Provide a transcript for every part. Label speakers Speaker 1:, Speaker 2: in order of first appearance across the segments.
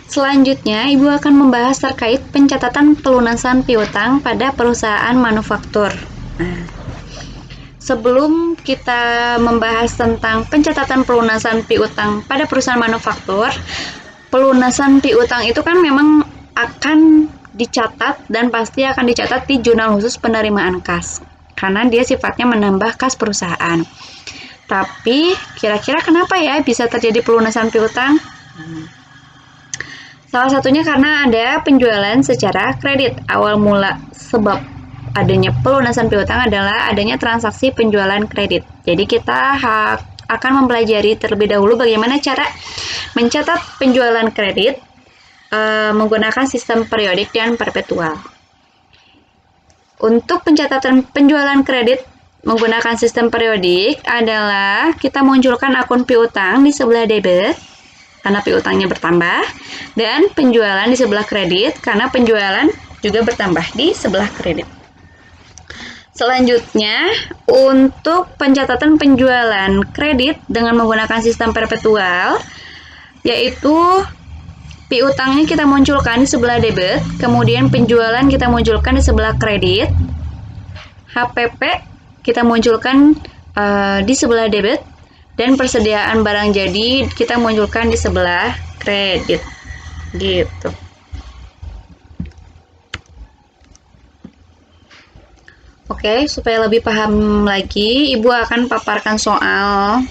Speaker 1: Selanjutnya, Ibu akan membahas terkait pencatatan pelunasan piutang pada perusahaan manufaktur. Nah, sebelum kita membahas tentang pencatatan pelunasan piutang pada perusahaan manufaktur, pelunasan piutang itu kan memang akan dicatat dan pasti akan dicatat di jurnal khusus penerimaan kas, karena dia sifatnya menambah kas perusahaan. Tapi, kira-kira kenapa ya bisa terjadi pelunasan piutang? Salah satunya karena ada penjualan secara kredit. Awal mula sebab adanya pelunasan piutang adalah adanya transaksi penjualan kredit. Jadi kita akan mempelajari terlebih dahulu bagaimana cara mencatat penjualan kredit menggunakan sistem periodik dan perpetual. Untuk pencatatan penjualan kredit menggunakan sistem periodik adalah kita munculkan akun piutang di sebelah debit karena piutangnya bertambah, dan penjualan di sebelah kredit karena penjualan juga bertambah di sebelah kredit. Selanjutnya, untuk pencatatan penjualan kredit dengan menggunakan sistem perpetual, yaitu piutangnya kita munculkan di sebelah debit, kemudian penjualan kita munculkan di sebelah kredit, HPP kita munculkan di sebelah debit, dan persediaan barang jadi kita munculkan di sebelah kredit gitu. Oke, supaya lebih paham lagi, Ibu akan paparkan soal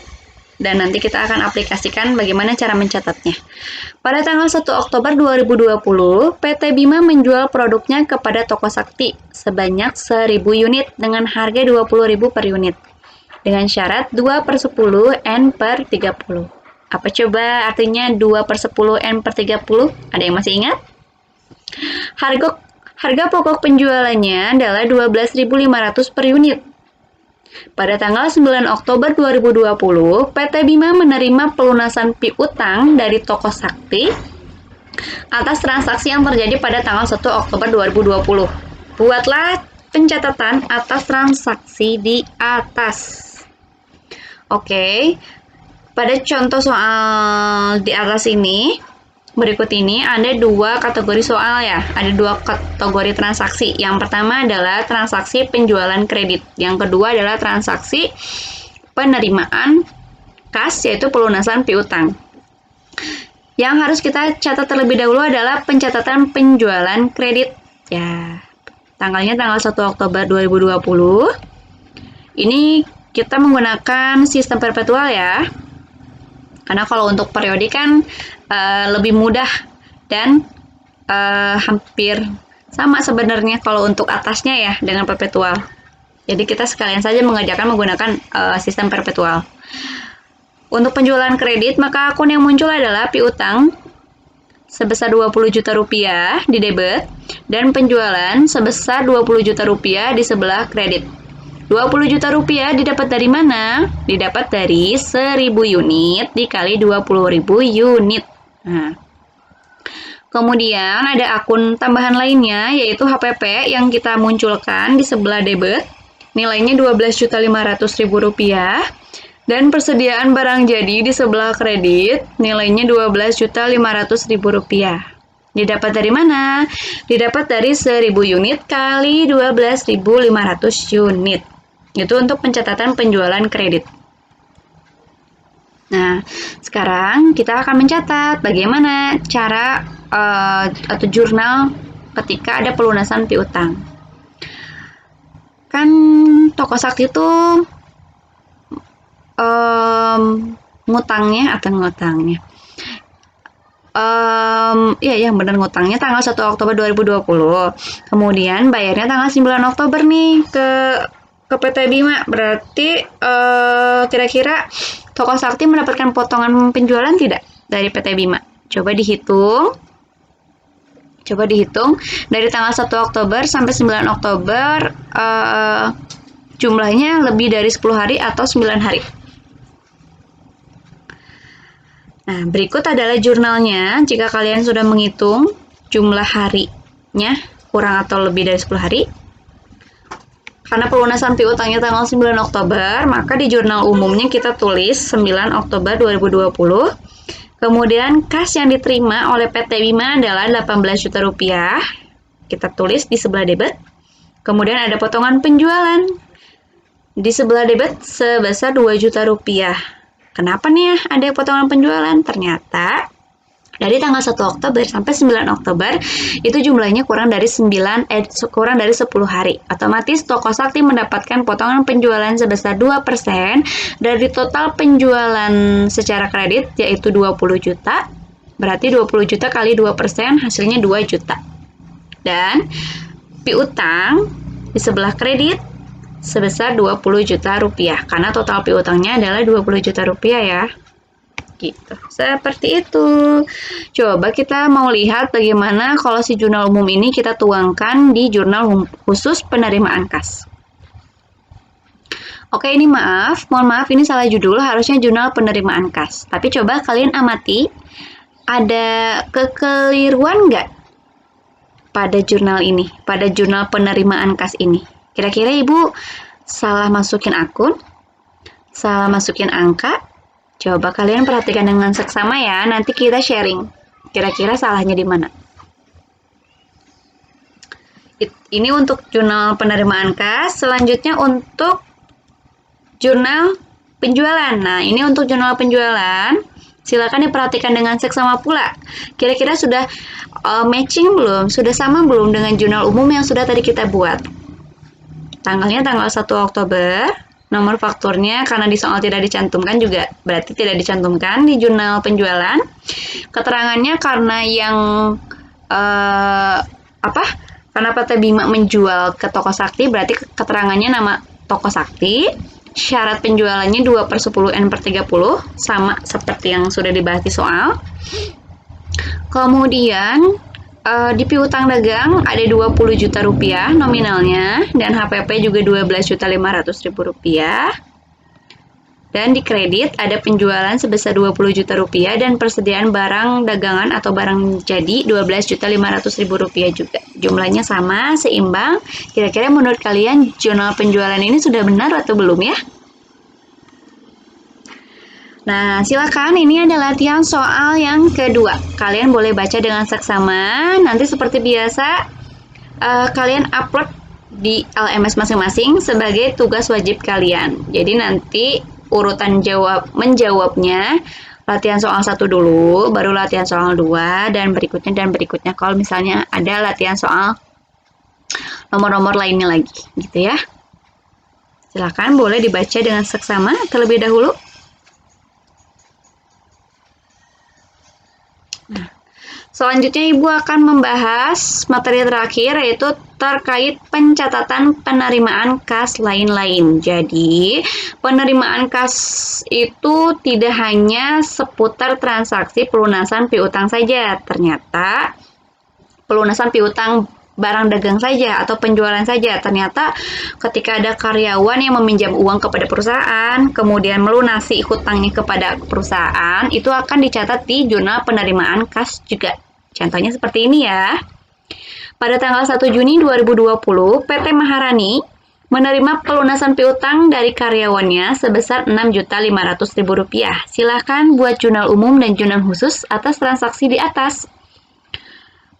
Speaker 1: dan nanti kita akan aplikasikan bagaimana cara mencatatnya. Pada tanggal 1 Oktober 2020, PT Bima menjual produknya kepada toko sakti sebanyak 1000 unit dengan harga 20.000 per unit, dengan syarat 2/10 N per 30. Apa coba artinya 2/10 N per 30? Ada yang masih ingat? Harga pokok penjualannya adalah 12.500 per unit. Pada tanggal 9 Oktober 2020, PT Bima menerima pelunasan piutang dari toko sakti atas transaksi yang terjadi pada tanggal 1 Oktober 2020. Buatlah pencatatan atas transaksi di atas. Oke, pada contoh soal di atas ini, berikut ini ada dua kategori soal ya, ada dua kategori transaksi. Yang pertama adalah transaksi penjualan kredit, yang kedua adalah transaksi penerimaan kas, yaitu pelunasan piutang. Yang harus kita catat terlebih dahulu adalah pencatatan penjualan kredit. Ya, tanggalnya tanggal 1 Oktober 2020. Ini kita menggunakan sistem perpetual ya, karena kalau untuk periodik kan lebih mudah dan hampir sama sebenarnya kalau untuk atasnya ya dengan perpetual. Jadi kita sekalian saja mengerjakan menggunakan sistem perpetual. Untuk penjualan kredit, maka akun yang muncul adalah piutang sebesar 20 juta rupiah di debit dan penjualan sebesar 20 juta rupiah di sebelah kredit. 20 juta rupiah didapat dari mana? Didapat dari 1000 unit dikali 20.000 unit. Nah, kemudian ada akun tambahan lainnya yaitu HPP yang kita munculkan di sebelah debit. Nilainya 12.500.000 rupiah. Dan persediaan barang jadi di sebelah kredit nilainya 12.500.000 rupiah. Didapat dari mana? Didapat dari 1000 unit kali 12.500 unit. Itu untuk pencatatan penjualan kredit. Nah, sekarang kita akan mencatat bagaimana cara atau jurnal ketika ada pelunasan piutang. Kan toko sakti itu ngutangnya. Iya yang benar ngutangnya tanggal 1 Oktober 2020. Kemudian bayarnya tanggal 9 Oktober nih ke PT Bima. Berarti kira-kira toko sakti mendapatkan potongan penjualan tidak dari PT Bima? Coba dihitung dari tanggal 1 Oktober sampai 9 Oktober jumlahnya lebih dari 10 hari atau 9 hari. Nah, berikut adalah jurnalnya. Jika kalian sudah menghitung jumlah harinya kurang atau lebih dari 10 hari, karena pelunasan piutangnya tanggal 9 Oktober, maka di jurnal umumnya kita tulis 9 Oktober 2020. Kemudian kas yang diterima oleh PT Bima adalah 18 juta rupiah. Kita tulis di sebelah debit. Kemudian ada potongan penjualan di sebelah debit sebesar 2 juta rupiah. Kenapa nih ada potongan penjualan? Ternyata dari tanggal 1 Oktober sampai 9 Oktober itu jumlahnya kurang dari 10 hari. Otomatis toko sakti mendapatkan potongan penjualan sebesar 2% dari total penjualan secara kredit, yaitu 20 juta. Berarti 20 juta kali 2% hasilnya 2 juta. Dan piutang di sebelah kredit sebesar 20 juta rupiah karena total piutangnya adalah 20 juta rupiah ya. Gitu. Seperti itu. Coba kita mau lihat bagaimana kalau si jurnal umum ini kita tuangkan di jurnal khusus penerimaan kas. Oke, ini mohon maaf ini salah judul, harusnya jurnal penerimaan kas. Tapi coba kalian amati, ada kekeliruan nggak pada jurnal ini, pada jurnal penerimaan kas ini? Kira-kira Ibu salah masukin akun? Salah masukin angka? Coba kalian perhatikan dengan seksama ya, nanti kita sharing. Kira-kira salahnya di mana? Ini untuk jurnal penerimaan kas, selanjutnya untuk jurnal penjualan. Nah, ini untuk jurnal penjualan. Silakan diperhatikan dengan seksama pula. Kira-kira sudah matching belum? Sudah sama belum dengan jurnal umum yang sudah tadi kita buat? Tanggalnya tanggal 1 Oktober. Nomor fakturnya karena di soal tidak dicantumkan juga berarti tidak dicantumkan di jurnal penjualan. Keterangannya karena yang karena PT Bima menjual ke toko sakti berarti keterangannya nama toko sakti. Syarat penjualannya 2/10 N/30 sama seperti yang sudah dibahas di soal. Kemudian di piutang dagang ada 20 juta rupiah nominalnya dan HPP juga 12.500.000 rupiah. Dan di kredit ada penjualan sebesar 20 juta rupiah dan persediaan barang dagangan atau barang jadi 12.500.000 rupiah juga. Jumlahnya sama, seimbang. Kira-kira menurut kalian jurnal penjualan ini sudah benar atau belum ya? Nah, silakan ini ada latihan soal yang kedua. Kalian boleh baca dengan seksama. Nanti seperti biasa, kalian upload di LMS masing-masing sebagai tugas wajib kalian. Jadi nanti urutan menjawabnya latihan soal 1 dulu, baru latihan soal 2 dan berikutnya kalau misalnya ada latihan soal nomor-nomor lainnya lagi, gitu ya. Silakan boleh dibaca dengan seksama terlebih dahulu. Nah, selanjutnya Ibu akan membahas materi terakhir yaitu terkait pencatatan penerimaan kas lain-lain. Jadi, penerimaan kas itu tidak hanya seputar transaksi pelunasan piutang saja. Ternyata pelunasan piutang barang dagang saja atau penjualan saja. Ternyata ketika ada karyawan yang meminjam uang kepada perusahaan, kemudian melunasi hutangnya kepada perusahaan, itu akan dicatat di jurnal penerimaan kas juga. Contohnya seperti ini ya. Pada tanggal 1 Juni 2020, PT Maharani menerima pelunasan piutang dari karyawannya sebesar Rp6.500.000. Silahkan buat jurnal umum dan jurnal khusus atas transaksi di atas.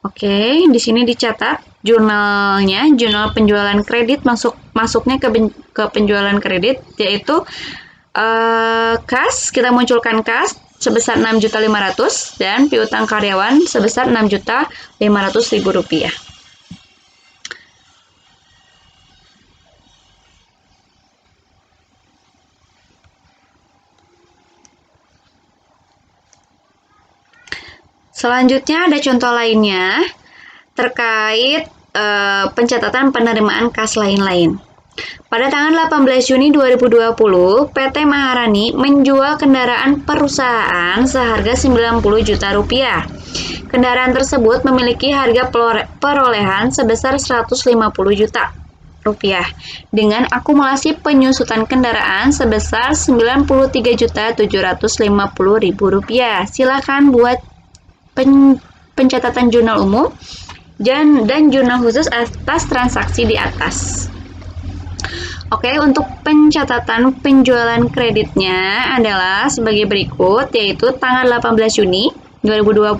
Speaker 1: Oke, di sini dicatat jurnalnya, jurnal penjualan kredit masuknya ke penjualan kredit, yaitu kas, kita munculkan kas sebesar Rp6.500.000 dan piutang karyawan sebesar Rp6.500.000. Selanjutnya ada contoh lainnya terkait pencatatan penerimaan kas lain-lain. Pada tanggal 18 Juni 2020, PT Maharani menjual kendaraan perusahaan seharga Rp90 juta. Kendaraan tersebut memiliki harga perolehan sebesar Rp150 juta dengan akumulasi penyusutan kendaraan sebesar Rp93.750.000. Silakan buat pencatatan jurnal umum dan jurnal khusus atas transaksi di atas. Oke, untuk pencatatan penjualan kreditnya adalah sebagai berikut, yaitu tanggal 18 Juni 2020